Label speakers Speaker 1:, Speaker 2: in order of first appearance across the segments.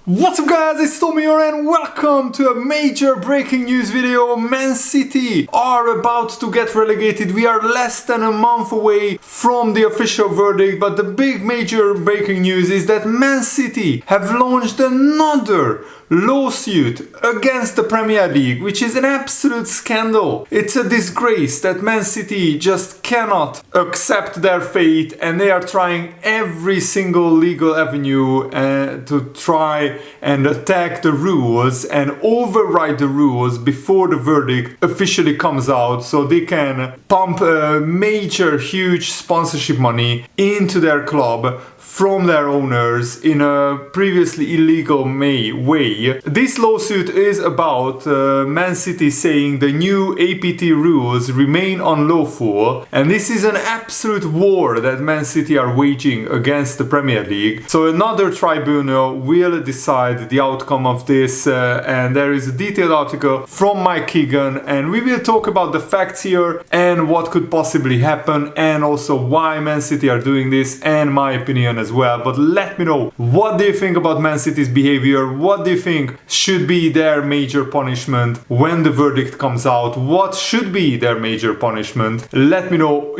Speaker 1: What's up guys, it's Tommy here and welcome to a major breaking news video. Man City are about to get relegated. We are less than a month away from the official verdict, but the big major breaking news is that Man City have launched another lawsuit against the Premier League, which is an absolute scandal. It's a disgrace that Man City just cannot accept their fate and they are trying every single legal avenue to try and attack the rules and override the rules before the verdict officially comes out so they can pump major huge sponsorship money into their club from their owners in a previously illegal way. This lawsuit is about Man City saying the new APT rules remain unlawful, and this is an absolute war that Man City are waging against the Premier League. So another tribunal will decide the outcome of this, and there is a detailed article from Mike Keegan, and we will talk about the facts here and what could possibly happen, and also why Man City are doing this and my opinion as well. But let me know, what do you think about Man City's behavior? What do you think should be their major punishment when the verdict comes out? What should be their major punishment? Let me know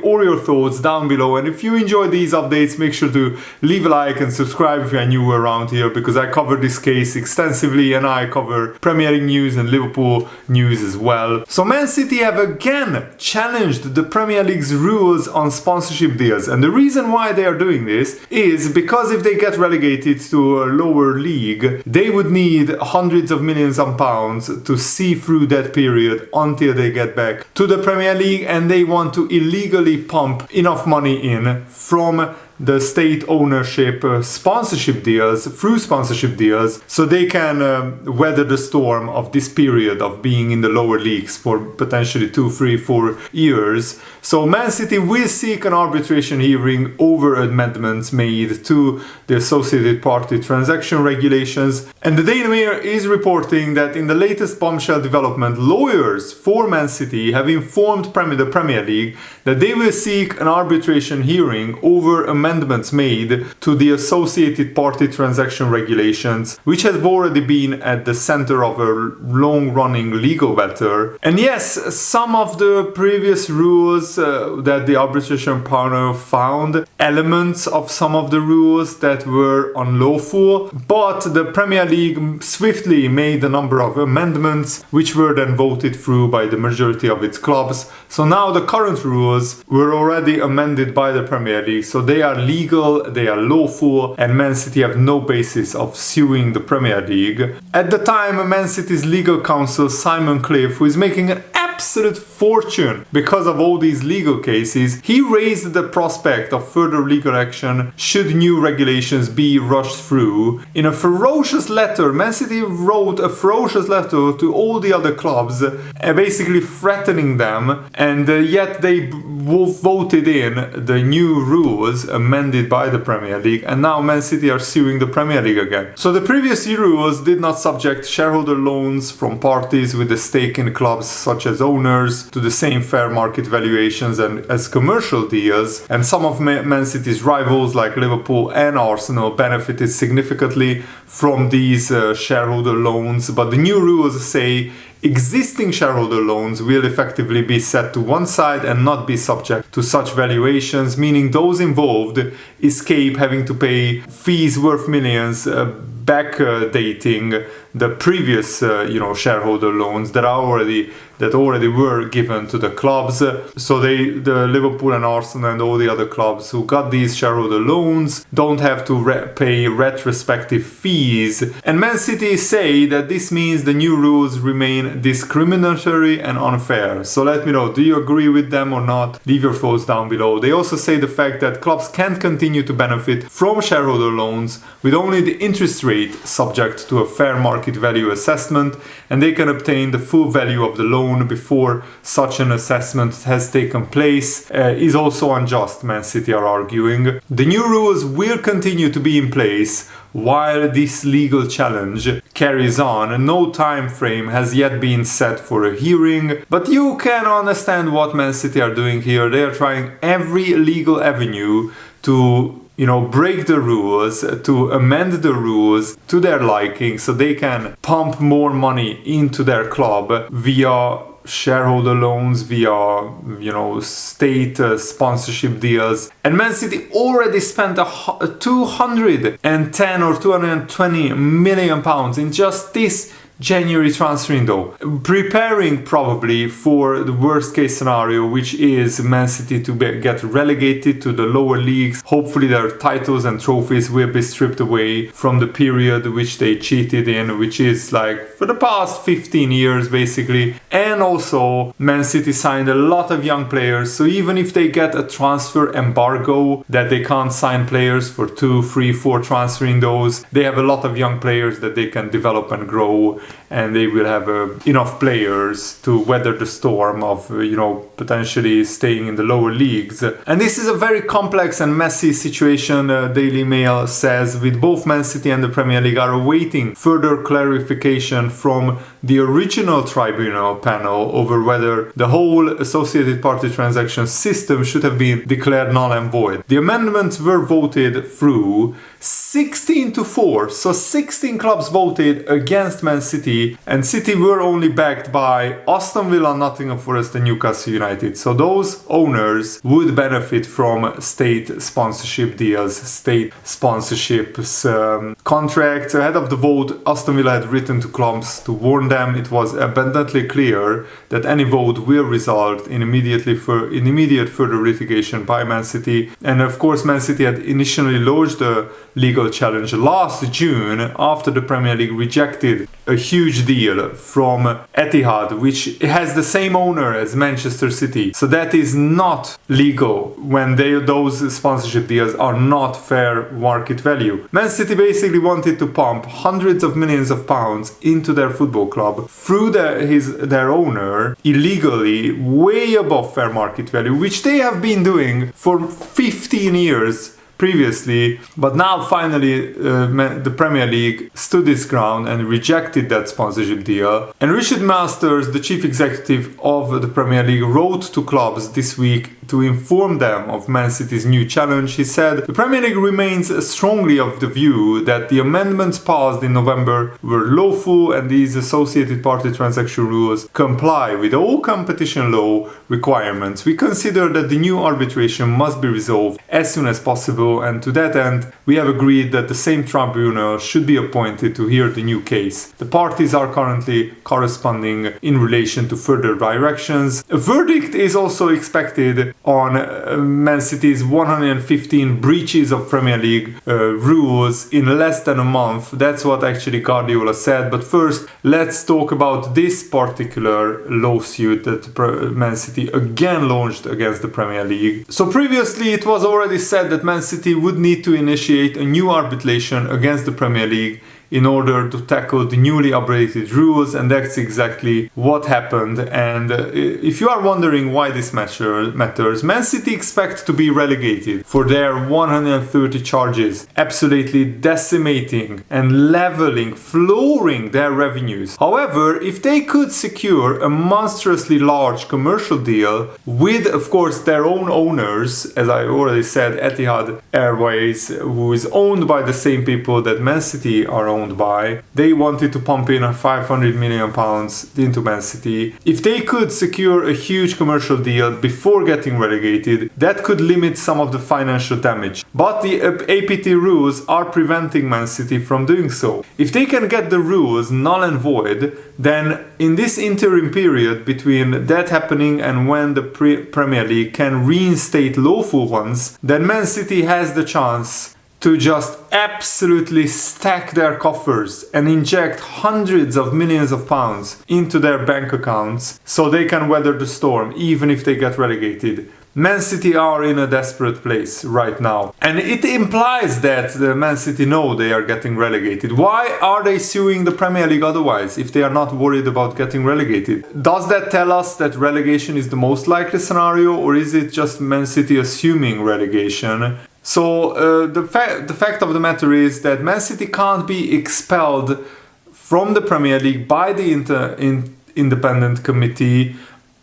Speaker 1: all your thoughts down below, and if you enjoy these updates, make sure to leave a like and subscribe if you are new around here, because I cover this case extensively and I cover Premier League news and Liverpool news as well. So Man City have again challenged the Premier League's rules on sponsorship deals, and the reason why they are doing this is because if they get relegated to a lower league, they would need hundreds of millions of pounds to see through that period until they get back to the Premier League, and they want to illegally pump enough money in from the state ownership sponsorship deals, through sponsorship deals, so they can weather the storm of this period of being in the lower leagues for potentially 2, 3, 4 years. So Man City will seek an arbitration hearing over amendments made to the associated party transaction regulations. And the Daily Mail is reporting that in the latest bombshell development, lawyers for Man City have informed the Premier League that they will seek an arbitration hearing over amendments made to the associated party transaction regulations, which has already been at the center of a long-running legal battle. And yes, some of the previous rules that the arbitration panel found elements of some of the rules that were unlawful, but the Premier League swiftly made a number of amendments which were then voted through by the majority of its clubs. So now the current rules were already amended by the Premier League, so they are legal, they are lawful, and Man City have no basis of suing the Premier League. At the time, Man City's legal counsel Simon Cliff, who is making an absolute fortune because of all these legal cases, he raised the prospect of further legal action should new regulations be rushed through. In a ferocious letter, Man City wrote a ferocious letter to all the other clubs, basically threatening them, and yet they voted in the new rules amended by the Premier League, and now Man City are suing the Premier League again. So the previous rules did not subject shareholder loans from parties with a stake in clubs such as owners to the same fair market valuations and as commercial deals, and some of Man City's rivals like Liverpool and Arsenal benefited significantly from these shareholder loans. But the new rules say existing shareholder loans will effectively be set to one side and not be subject to such valuations, meaning those involved escape having to pay fees worth millions, backdating the previous shareholder loans that already were given to the clubs. So the Liverpool and Arsenal and all the other clubs who got these shareholder loans don't have to pay retrospective fees. And Man City say that this means the new rules remain discriminatory and unfair. So let me know, do you agree with them or not? Leave your thoughts down below. They also say the fact that clubs can't continue to benefit from shareholder loans with only the interest rate subject to a fair market value assessment, and they can obtain the full value of the loan before such an assessment has taken place, is also unjust, Man City are arguing. The new rules will continue to be in place while this legal challenge carries on, and no time frame has yet been set for a hearing. But you can understand what Man City are doing here. They are trying every legal avenue to break the rules, to amend the rules to their liking so they can pump more money into their club via shareholder loans, via state sponsorship deals. And Man City already spent 210 or 220 million pounds in just this January transfer window, preparing probably for the worst case scenario, which is Man City to get relegated to the lower leagues. Hopefully their titles and trophies will be stripped away from the period which they cheated in, which is like for the past 15 years basically. And also Man City signed a lot of young players, so even if they get a transfer embargo that they can't sign players for 2, 3, 4 transfer windows, they have a lot of young players that they can develop and grow, and they will have enough players to weather the storm of potentially staying in the lower leagues. And this is a very complex and messy situation, Daily Mail says, with both Man City and the Premier League are awaiting further clarification from the original tribunal panel over whether the whole associated party transaction system should have been declared null and void. The amendments were voted through 16-4, so 16 clubs voted against Man City, and City were only backed by Aston Villa, Nottingham Forest and Newcastle United. So those owners would benefit from state sponsorship deals, state sponsorships, contracts. Ahead of the vote, Aston Villa had written to clubs to warn them it was abundantly clear that any vote will result in immediate further litigation by Man City. And of course Man City had initially lodged a legal challenge last June after the Premier League rejected a huge deal from Etihad, which has the same owner as Manchester City. So that is not legal when those sponsorship deals are not fair market value. Man City basically wanted to pump hundreds of millions of pounds into their football club through their owner illegally, way above fair market value, which they have been doing for 15 years previously. But now finally the Premier League stood its ground and rejected that sponsorship deal. And Richard Masters, the chief executive of the Premier League, wrote to clubs this week to inform them of Man City's new challenge. He said, the Premier League remains strongly of the view that the amendments passed in November were lawful and these associated party transaction rules comply with all competition law requirements. We consider that the new arbitration must be resolved as soon as possible, and to that end we have agreed that the same tribunal should be appointed to hear the new case. The parties are currently corresponding in relation to further directions. A verdict is also expected on Man City's 115 breaches of Premier League rules in less than a month. That's what actually Guardiola said. But first, let's talk about this particular lawsuit that Man City again launched against the Premier League. So previously it was already said that Man City would need to initiate a new arbitration against the Premier League in order to tackle the newly updated rules, and that's exactly what happened. And if you are wondering why this matters, Man City expect to be relegated for their 130 charges, absolutely decimating and leveling, flooring their revenues. However, if they could secure a monstrously large commercial deal with, of course, their own owners, as I already said, Etihad Airways, who is owned by the same people that Man City are owned by, they wanted to pump in £500 million into Man City. If they could secure a huge commercial deal before getting relegated, that could limit some of the financial damage. But the APT rules are preventing Man City from doing so. If they can get the rules null and void, then in this interim period between that happening and when the Premier League can reinstate lawful ones, then Man City has the chance to just absolutely stack their coffers and inject hundreds of millions of pounds into their bank accounts so they can weather the storm even if they get relegated. Man City are in a desperate place right now. And it implies that the Man City know they are getting relegated. Why are they suing the Premier League otherwise if they are not worried about getting relegated? Does that tell us that relegation is the most likely scenario, or is it just Man City assuming relegation? So the fact of the matter is that Man City can't be expelled from the Premier League by the independent committee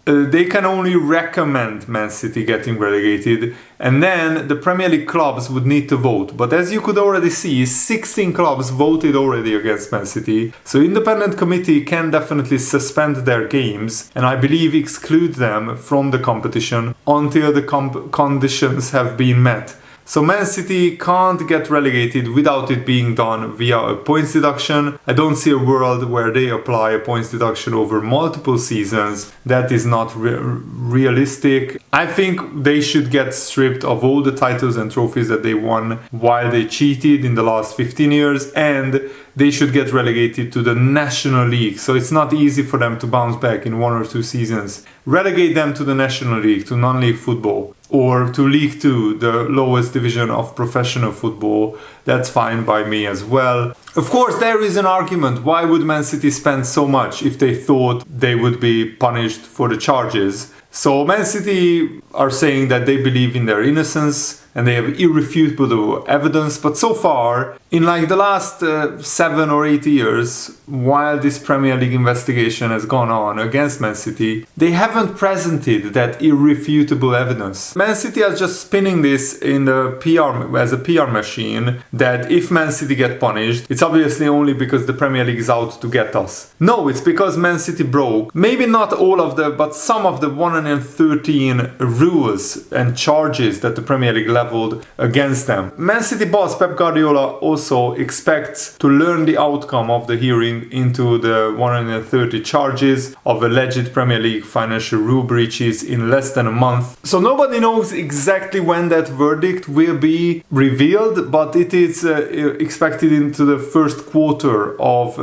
Speaker 1: they can only recommend Man City getting relegated, and then the Premier League clubs would need to vote. But as you could already see, 16 clubs voted already against Man City, so independent committee can definitely suspend their games, and I believe exclude them from the competition until the conditions have been met. So Man City can't get relegated without it being done via a points deduction. I don't see a world where they apply a points deduction over multiple seasons. That is not realistic. I think they should get stripped of all the titles and trophies that they won while they cheated in the last 15 years, and they should get relegated to the National League. So it's not easy for them to bounce back in 1 or 2 seasons. Relegate them to the National League, to non-league football, or to League 2, the lowest division of professional football. That's fine by me as well. Of course, there is an argument. Why would Man City spend so much if they thought they would be punished for the charges? So Man City are saying that they believe in their innocence and they have irrefutable evidence, but so far, in like the last 7 or 8 years, while this Premier League investigation has gone on against Man City, they haven't presented that irrefutable evidence. Man City are just spinning this in the PR as a PR machine, that if Man City get punished, it's obviously only because the Premier League is out to get us. No, it's because Man City broke, maybe not all of the, but some of the 113 rules and charges that the Premier League leveled against them. Man City boss Pep Guardiola also expects to learn the outcome of the hearing into the 130 charges of alleged Premier League financial rule breaches in less than a month. So nobody knows exactly when that verdict will be revealed, but it is expected into the first quarter of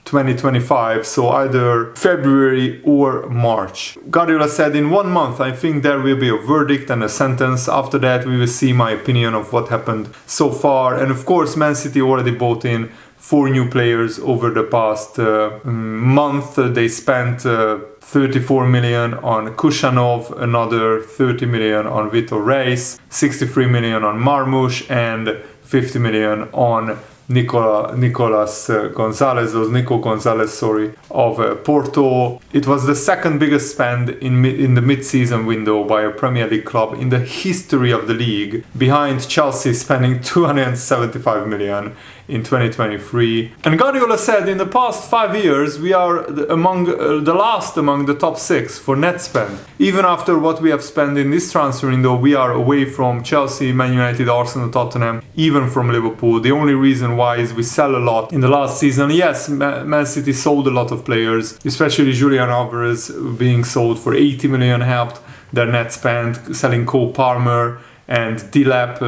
Speaker 1: 2025, so either February or March. Guardiola said, in 1 month I think there will be a verdict and a sentence. After that we will see my opinion of what happened so far. And of course Man City already bought in 4 new players over the past month. They spent 34 million on Kushanov, another 30 million on Vitor Reis, 63 million on Marmoush, and 50 million on Nico Gonzalez of Porto. It was the second biggest spend in the mid-season window by a Premier League club in the history of the league, behind Chelsea spending 275 million in 2023. And Guardiola said, in the past 5 years we are among the last among the top 6 for net spend. Even after what we have spent in this transfer window, we are away from Chelsea, Man United, Arsenal, Tottenham, even from Liverpool. The only reason why is we sell a lot in the last season. Yes, Man City sold a lot of players, especially Julian Alvarez being sold for 80 million helped their net spend. Selling Cole Palmer and Dilap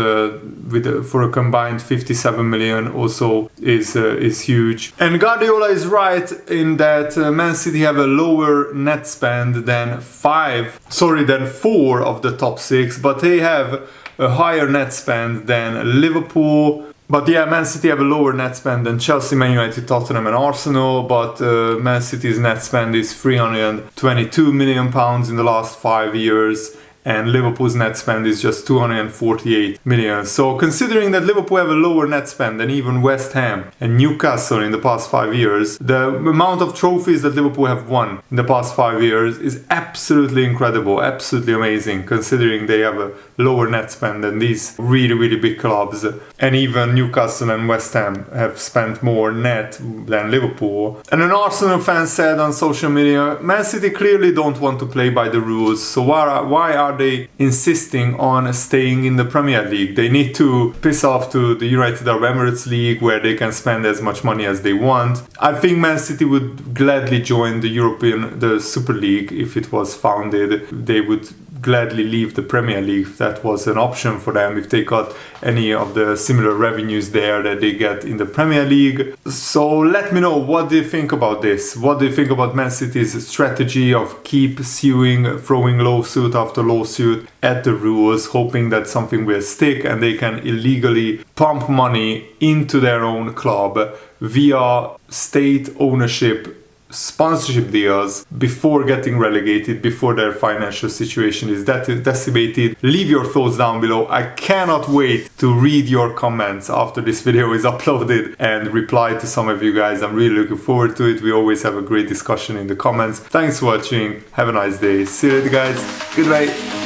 Speaker 1: for a combined 57 million also is huge. And Guardiola is right in that Man City have a lower net spend than 4 of the top 6, but they have a higher net spend than Liverpool. But yeah, Man City have a lower net spend than Chelsea, Man United, Tottenham and Arsenal, but Man City's net spend is £322 million in the last 5 years, and Liverpool's net spend is just 248 million. So considering that Liverpool have a lower net spend than even West Ham and Newcastle in the past 5 years, the amount of trophies that Liverpool have won in the past 5 years is absolutely incredible, absolutely amazing, considering they have a lower net spend than these really, really big clubs. And even Newcastle and West Ham have spent more net than Liverpool. And an Arsenal fan said on social media, Man City clearly don't want to play by the rules, so why are they insisting on staying in the Premier League? They need to piss off to the United Arab Emirates League, where they can spend as much money as they want. I think Man City would gladly join the Super League if it was founded. They would gladly leave the Premier League if that was an option for them, if they got any of the similar revenues there that they get in the Premier League. So let me know, what do you think about this? What do you think about Man City's strategy of keep suing, throwing lawsuit after lawsuit at the rules, hoping that something will stick and they can illegally pump money into their own club via state ownership sponsorship deals before getting relegated, before their financial situation is decimated. Leave your thoughts down below. I cannot wait to read your comments after this video is uploaded and reply to some of you guys. I'm really looking forward to it. We always have a great discussion in the comments. Thanks for watching. Have a nice day. See you later, guys. Goodbye.